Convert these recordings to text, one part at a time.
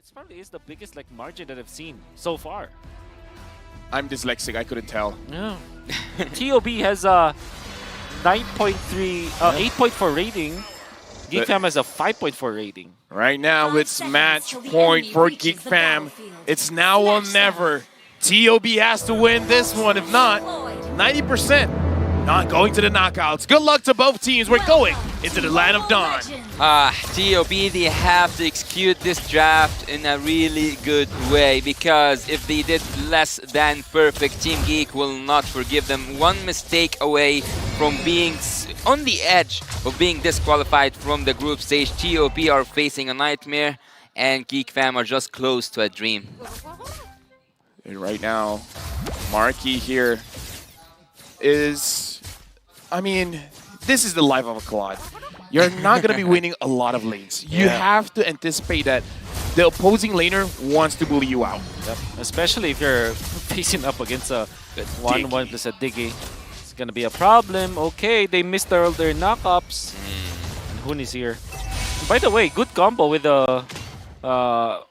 This probably is the biggest like margin that I've seen so far. I'm dyslexic. I couldn't tell. Yeah. TOB has a 9.3, 8.4 rating. Geek Fam has a 5.4 rating. Right now, it's match point for Geek Fam. It's now or never. TOB has to win this one. If not, 90% not going to the knockouts. Good luck to both teams. We're going into the land of dawn. TOB, they have to execute this draft in a really good way, because if they did less than perfect, Team Geek will not forgive them. One mistake away from being on the edge of being disqualified from the group stage. TOB are facing a nightmare, and Geek Fam are just close to a dream. And right now, Marky here is, I mean, this is the life of a Claude. You're not going to be winning a lot of lanes. You have to anticipate that the opposing laner wants to bully you out. Yep. Especially if you're facing up against a 1-1 plus a Diggy. It's going to be a problem. Okay, they missed all their knockups. And Hoon is here. And by the way, good combo with the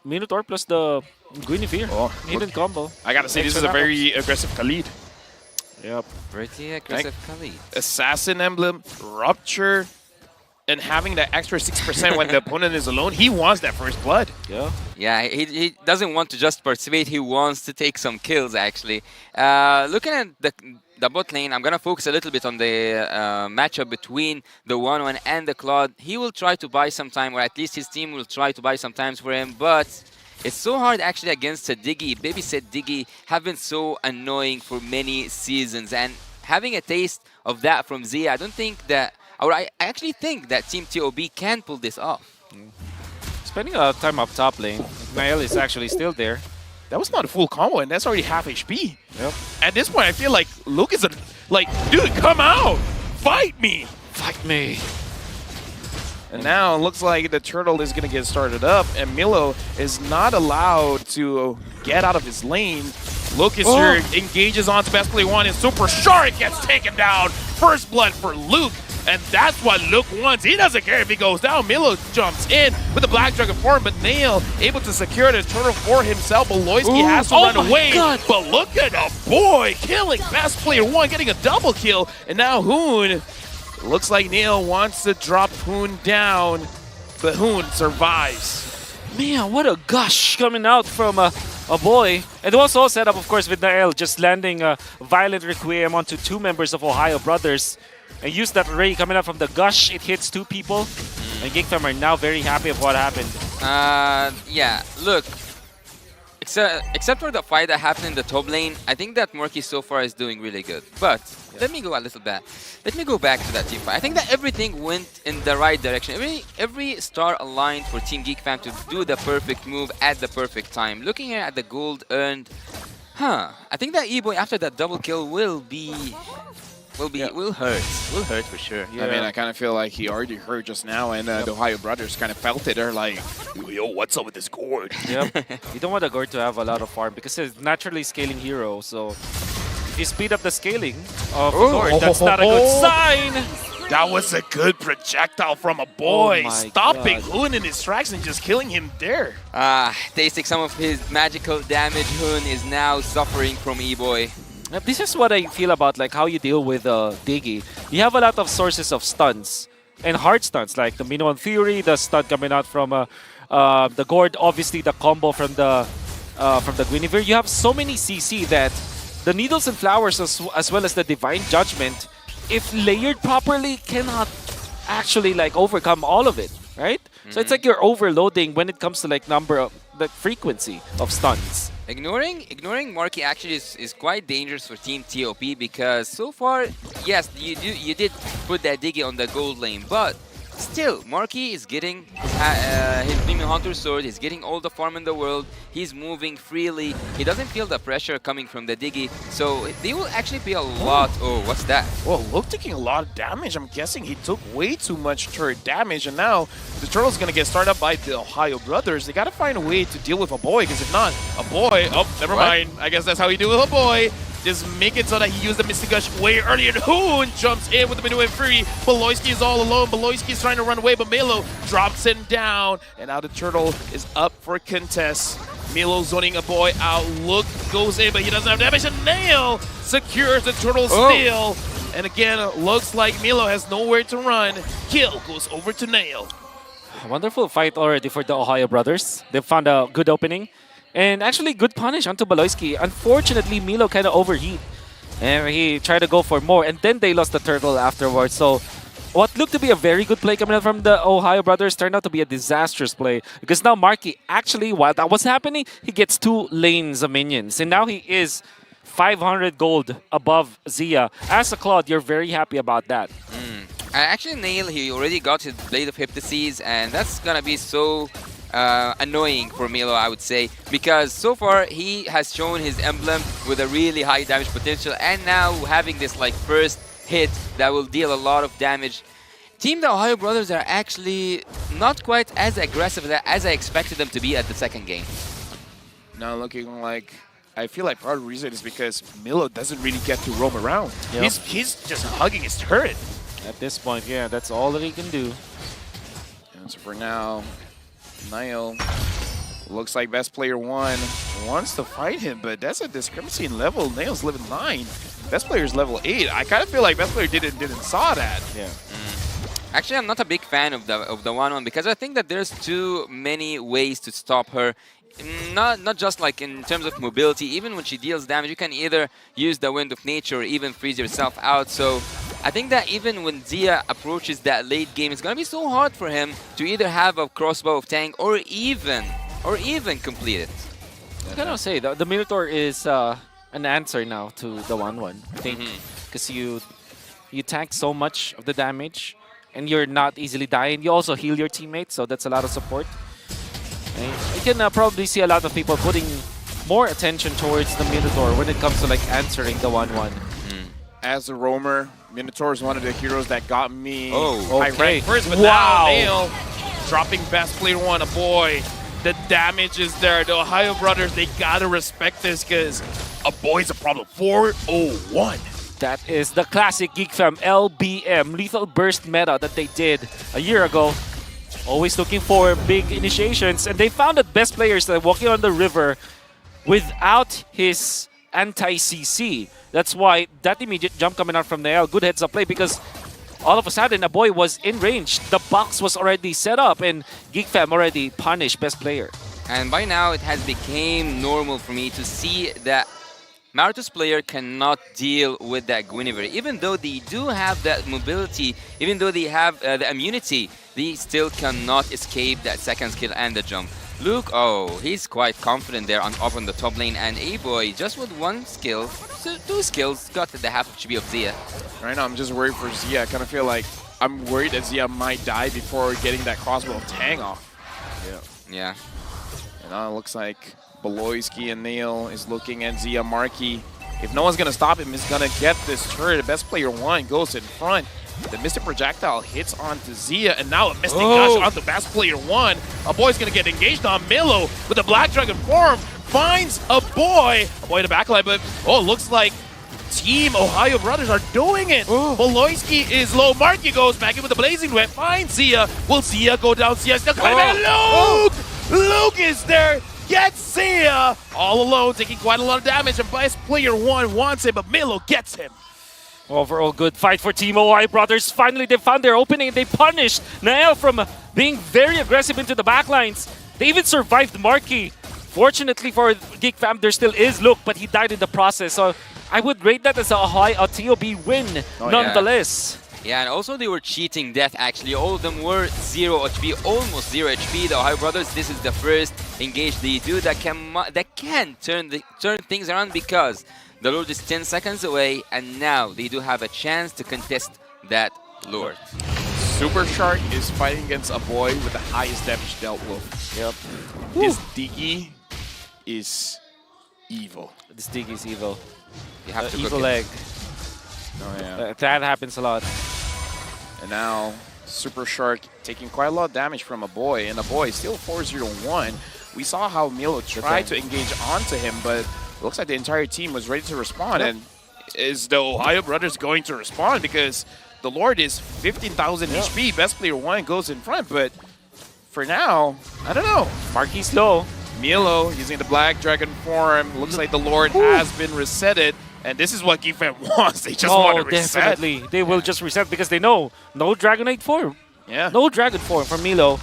Minotaur plus the Guinevere. Hidden combo. I got to say, this is a very aggressive Khalid. Yep. Pretty aggressive Khalid. Assassin Emblem, Rupture, and having that extra 6% when the opponent is alone, he wants that first blood. Yeah, he doesn't want to just participate, he wants to take some kills, actually. Looking at the bot lane, I'm going to focus a little bit on the matchup between the 1-1 and the Claude. He will try to buy some time, or at least his team will try to buy some times for him, but it's so hard actually against a Diggy. Babysit Diggy have been so annoying for many seasons, and having a taste of that from Zia, I don't think that, or I actually think that Team TOB can pull this off. Spending a lot of time up top lane. Nael is actually still there. That was not a full combo, and that's already half HP. Yep. At this point, I feel like Luke is like, dude, come out! Fight me! Fight me! And now it looks like the turtle is going to get started up, and Milo is not allowed to get out of his lane. Lucas here engages onto best play one, and Super Shark gets taken down. First blood for Luke, and that's what Luke wants. He doesn't care if he goes down. Milo jumps in with the Black Dragon form, but Nail able to secure the turtle for himself. Beloyski has to run away, but look at the boy killing best player one, getting a double kill, and now Hoon. Looks like Nail wants to drop Hoon down, but Hoon survives. Man, what a gush coming out from a boy. And it was all set up, of course, with Nael just landing a Violent Requiem onto two members of Brothers. And use that ray coming out from the gush. It hits two people. And Geek Fam are now very happy of what happened. Yeah, look. Except for the fight that happened in the top lane, I think that Murky so far is doing really good. But let me go a little bit. Let me go back to that team fight. I think that everything went in the right direction. Every star aligned for Team Geek Fam to do the perfect move at the perfect time. Looking here at the gold earned, I think that E-Boy after that double kill will hurt. Will hurt for sure. I mean, I kind of feel like he already hurt just now, and the TheOhioBrothers kind of felt it. They're like, yo, what's up with this gourd? Yep. You don't want a gourd to have a lot of farm because it's a naturally scaling hero. So if you speed up the scaling of a gourd, that's not a good sign. That was a good projectile from a boy, stopping Hoon in his tracks and just killing him there. Tasting some of his magical damage, Hoon is now suffering from E-Boy. This is what I feel about like how you deal with Diggy. You have a lot of sources of stuns and hard stuns, like the Minoan Fury, the stun coming out from the Gourd, obviously the combo from the Guinevere. You have so many CC that the Needles and Flowers as well as the Divine Judgment, if layered properly, cannot actually like overcome all of it, right? So it's like you're overloading when it comes to like the frequency of stuns. Ignoring Marky actually is quite dangerous for Team TOP, because so far, yes, you did put that Diggy on the gold lane, but still, Marky is getting his Demon Hunter sword, he's getting all the farm in the world, he's moving freely, he doesn't feel the pressure coming from the Diggy, so they will actually be a lot... Oh, what's that? Well, Luke taking a lot of damage. I'm guessing he took way too much turret damage, and now the turtle's going to get started up by the TheOhioBrothers. They got to find a way to deal with a boy, because if not, a boy... Oh, never mind. I guess that's how you deal with a boy. Just make it so that he used the Mystic Gush way earlier. Hoon jumps in with the Minuet Fury. Beloyski is all alone. Beloyski is trying to run away, but Milo drops him down. And now the turtle is up for contest. Milo zoning a boy out. Look goes in, but he doesn't have damage. And Nail secures the turtle steal. And again, looks like Milo has nowhere to run. Kill goes over to Nail. Wonderful fight already for the Ohio brothers. They found a good opening. And actually, good punish onto Beloyski. Unfortunately, Milo kind of overheat. And he tried to go for more. And then they lost the turtle afterwards. So what looked to be a very good play coming out from the Ohio brothers turned out to be a disastrous play. Because now Marky, actually, while that was happening, he gets 2 lanes of minions. And now he is 500 gold above Zia. As a Claude, you're very happy about that. Actually, Nail, he already got his Blade of Hypnosis, and that's going to be so annoying for Milo, I would say, because so far he has shown his emblem with a really high damage potential, and now having this like first hit that will deal a lot of damage. Team The Ohio Brothers are actually not quite as aggressive as I expected them to be at the second game. Now looking like, I feel like part of the reason is because Milo doesn't really get to roam around. Yep. He's just hugging his turret. At this point, yeah, that's all that he can do. And so for now, Niall looks like best player 1 wants to fight him, but that's a discrepancy in level. Nail's level 9. Best player's level 8. I kind of feel like best player didn't saw that. Yeah. Actually, I'm not a big fan of the 1-1 because I think that there's too many ways to stop her. Not just like in terms of mobility. Even when she deals damage, you can either use the Wind of Nature or even freeze yourself out. So I think that even when Zia approaches that late game, it's gonna be so hard for him to either have a crossbow of tank or even complete it. I gotta say, the Minotaur is an answer now to the 1-1, I think, because you tank so much of the damage and you're not easily dying. You also heal your teammates, so that's a lot of support. And you can probably see a lot of people putting more attention towards the Minotaur when it comes to like answering the 1-1. As a roamer, Minotaur is one of the heroes that got me okay. rank first, but wow. now Nail dropping best player 1. A boy, the damage is there. The Ohio brothers, they gotta respect this because a boy's a problem. 401. That is the classic Geek Fam LBM, Lethal Burst meta that they did a year ago. Always looking for big initiations, and they found that best players that are walking on the river without his anti-CC. That's why that immediate jump coming out from Nael, good heads up play, because all of a sudden a boy was in range. The box was already set up, and Geek Fam already punished best player. And by now it has become normal for me to see that Marathus player cannot deal with that Guinevere. Even though they do have that mobility, even though they have the immunity, they still cannot escape that second skill and the jump. Luke, he's quite confident there up on the top lane, and A-Boy just with 1 skill, so 2 skills, got the half HP of Zia. Right now I'm just worried for Zia. I kind of feel like I'm worried that Zia might die before getting that crossbow of Tang off. Yeah. And now it looks like Beloyski and Nail is looking at Zia Marky. If no one's going to stop him, he's going to get this turret. The best player 1 goes in front. The Mystic Projectile hits onto Zia, and now a Mystic Gush onto best player 1. A boy's going to get engaged on Milo with the Black Dragon form. Finds a boy in the backline, but looks like Team Ohio Brothers are doing it. Beloyski is low. Marky goes back in with the Blazing Web. Finds Zia. Will Zia go down? Zia still coming back. Luke! Luke is there. Gets Zia all alone, taking quite a lot of damage, and best player 1 wants it, but Milo gets him. Overall, good fight for Team Ohio Brothers. Finally, they found their opening and they punished Nael from being very aggressive into the backlines. They even survived Marky. Fortunately for Geek Fam, there still is Luke, but he died in the process. So I would rate that as a TOB win, nonetheless. Yeah, and also they were cheating death actually. All of them were 0 HP, almost 0 HP. The Ohio Brothers, this is the first engage they do that can turn things around, because the Lord is 10 seconds away, and now they do have a chance to contest that Lord. Super Shark is fighting against a boy with the highest damage dealt with. Yep. His Diggy is evil. This Dig is evil. You have to cook evil it. egg. Oh yeah. That happens a lot. And now Super Shark taking quite a lot of damage from a boy, and a boy is still 401. We saw how Milo tried to engage onto him, but looks like the entire team was ready to respond. Yep. And is the Ohio Brothers going to respond? Because the Lord is 15,000 HP. Best player 1 goes in front. But for now, I don't know. Marquis low. Milo using the Black Dragon form. Looks like the Lord has been resetted. And this is what Geek Fam wants. They just want to reset. Definitely. They will just reset because they know no Dragonite form. Yeah. No Dragon form for Milo.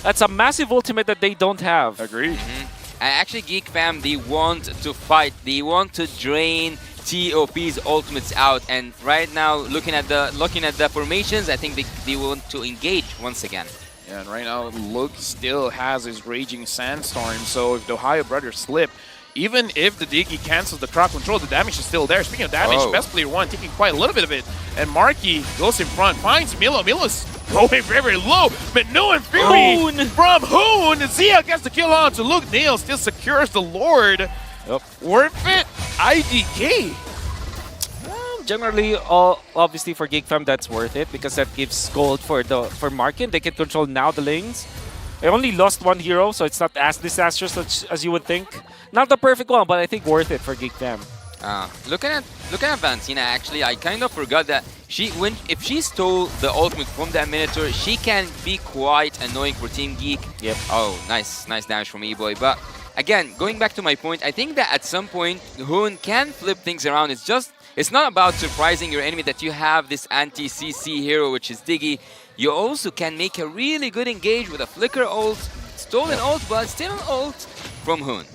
That's a massive ultimate that they don't have. Agreed. And actually, Geek Fam, they want to fight. They want to drain TOP's ultimates out. And right now, looking at the formations, I think they want to engage once again. Yeah, and right now, Luke still has his Raging Sandstorm. So if the Ohio Brothers slip, even if the Diggy cancels the crowd control, the damage is still there. Speaking of damage, best player 1 taking quite a little bit of it. And Marky goes in front, finds Milo. Milo's going very, very low. But no Fury from Hoon. Zia gets the kill on to Luke. Nail still secures the Lord. Yep. Worth it. IDK. Generally, obviously for Geek Fam, that's worth it because that gives gold for Markin. They can control now the lanes. They only lost 1 hero, so it's not as disastrous as you would think. Not the perfect one, but I think worth it for Geek Fam. Looking at Valentina, actually, I kind of forgot that if she stole the ultimate from that Minotaur, she can be quite annoying for Team Geek. Yep. Oh, nice damage from E-Boy. But again, going back to my point, I think that at some point, Hoon can flip things around. It's not about surprising your enemy that you have this anti-CC hero, which is Diggy. You also can make a really good engage with a Flicker ult, stolen ult, but still an ult from Hoon.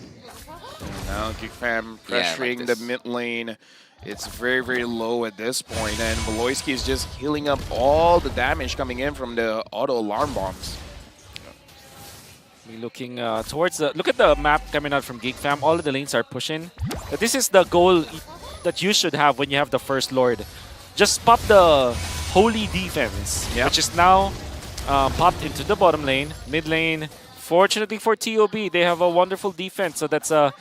Now Geek Fam pressuring the mid lane. It's very, very low at this point, and Beloyski is just healing up all the damage coming in from the auto alarm bombs. We're looking towards the... Look at the map coming out from Geek Fam. All of the lanes are pushing. This is the goal that you should have when you have the first Lord. Just pop the Holy Defense, which is now popped into the bottom lane, mid lane. Fortunately for TOB, they have a wonderful defense, so that's a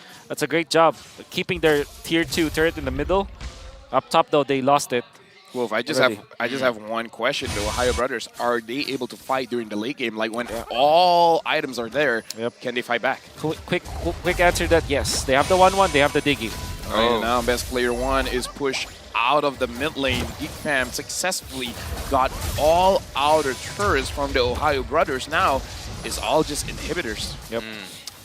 great job keeping their tier 2 turret in the middle. Up top though, they lost it. Wolf, I just have one question. The Ohio Brothers, are they able to fight during the late game? Like when all items are there, can they fight back? Quick answer to that, yes. They have the 1-1, they have the Diggy. Right now, best player 1 is pushed out of the mid lane. Geek Fam successfully got all outer turrets from the Ohio Brothers. Now, it's all just inhibitors. Yep.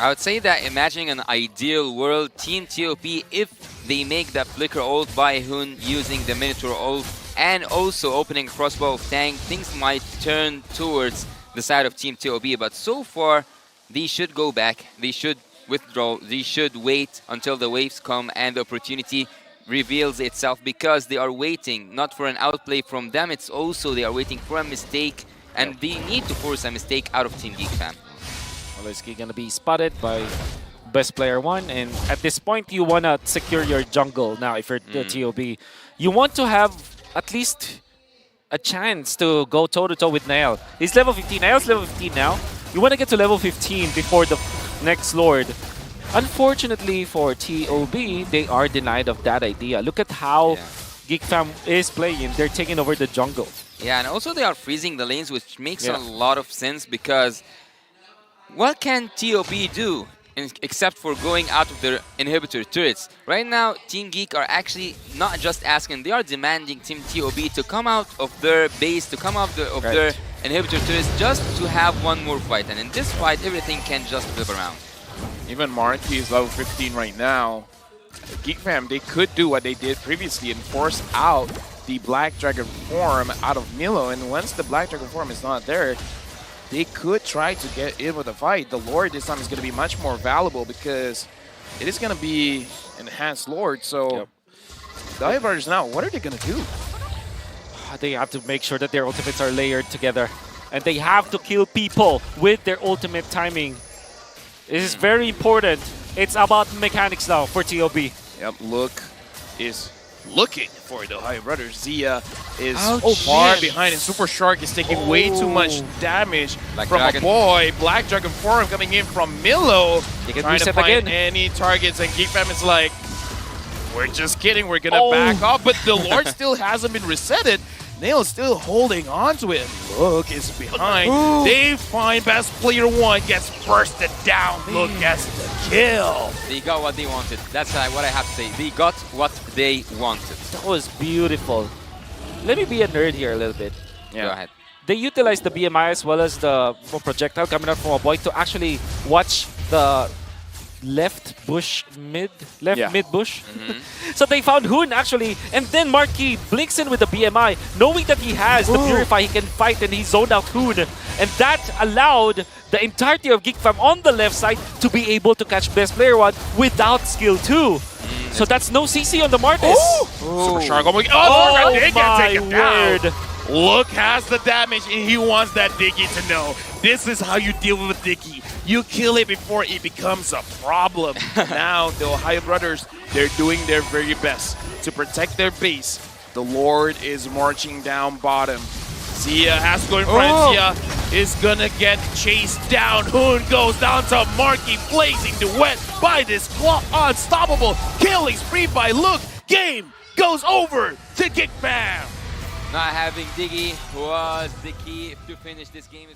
I would say that imagining an ideal world, Team TOP, if they make that Flicker ult by Hoon using the Minotaur ult and also opening crossbow of Tang, things might turn towards the side of Team TOP. But so far, they should go back. They should withdraw. They should wait until the waves come and the opportunity reveals itself, because they are waiting not for an outplay from them, it's also they are waiting for a mistake, and they need to force a mistake out of Team Geek Fam. Beloyski gonna be spotted by best player 1, and at this point you wanna secure your jungle now if you're the TOB. You want to have at least a chance to go toe-to-toe with Nael. He's level 15, Nael's level 15 now. You wanna get to level 15 before the next Lord. Unfortunately for TOB, they are denied of that idea. Look at how Geek Fam is playing. They're taking over the jungle. Yeah, and also they are freezing the lanes, which makes a lot of sense, because what can TOP do except for going out of their inhibitor turrets? Right now, Team Geek are actually not just asking, they are demanding Team TOB to come out of their base, to come out of their inhibitor turrets, just to have one more fight. And in this fight, everything can just flip around. Even Marky is level 15 right now. Geek Fam, they could do what they did previously and force out the Black Dragon form out of Milo. And once the Black Dragon form is not there, they could try to get in with a fight. The Lord this time is going to be much more valuable because it is going to be enhanced Lord. So the Ohio Brothers now, what are they going to do? They have to make sure that their ultimates are layered together. And they have to kill people with their ultimate timing. This is very important. It's about mechanics now for TOB. Yep, Look is looking for the Ohio Brothers. Zia is far behind, and Super Shark is taking way too much damage from a boy. Black Dragon form coming in from Milo. Trying to find any targets, and Geek Fam is like, we're just kidding, we're gonna back off. But the Lord still hasn't been resetted. Nail still holding on to it. Look is behind. They find best player one, gets bursted down. Look gets the kill. They got what they wanted. That's what I have to say. They got what they wanted. That was beautiful. Let me be a nerd here a little bit. Go ahead. They utilized the BMI as well as the projectile coming out from a boy to actually watch the left mid bush. So they found Hoon actually, and then Marquis blinks in with the BMI, knowing that he has the Purify, he can fight, and he zoned out Hoon. And that allowed the entirety of Geek Fam on the left side to be able to catch best player one without skill 2. So that's no CC on the Martis. Super Shark. Oh, they my can't take it down. word. Look has the damage, and he wants that Diggy to know. This is how you deal with Diggy. You kill it before it becomes a problem. Now, the Ohio Brothers, they're doing their very best to protect their base. The Lord is marching down bottom. Zia has to go in front. Zia is gonna get chased down. Hoon goes down to Marky, blazing the wet by this claw. Unstoppable killing spree by Look. Game goes over to Geek Fam. Not having Diggy was the key to finish this game.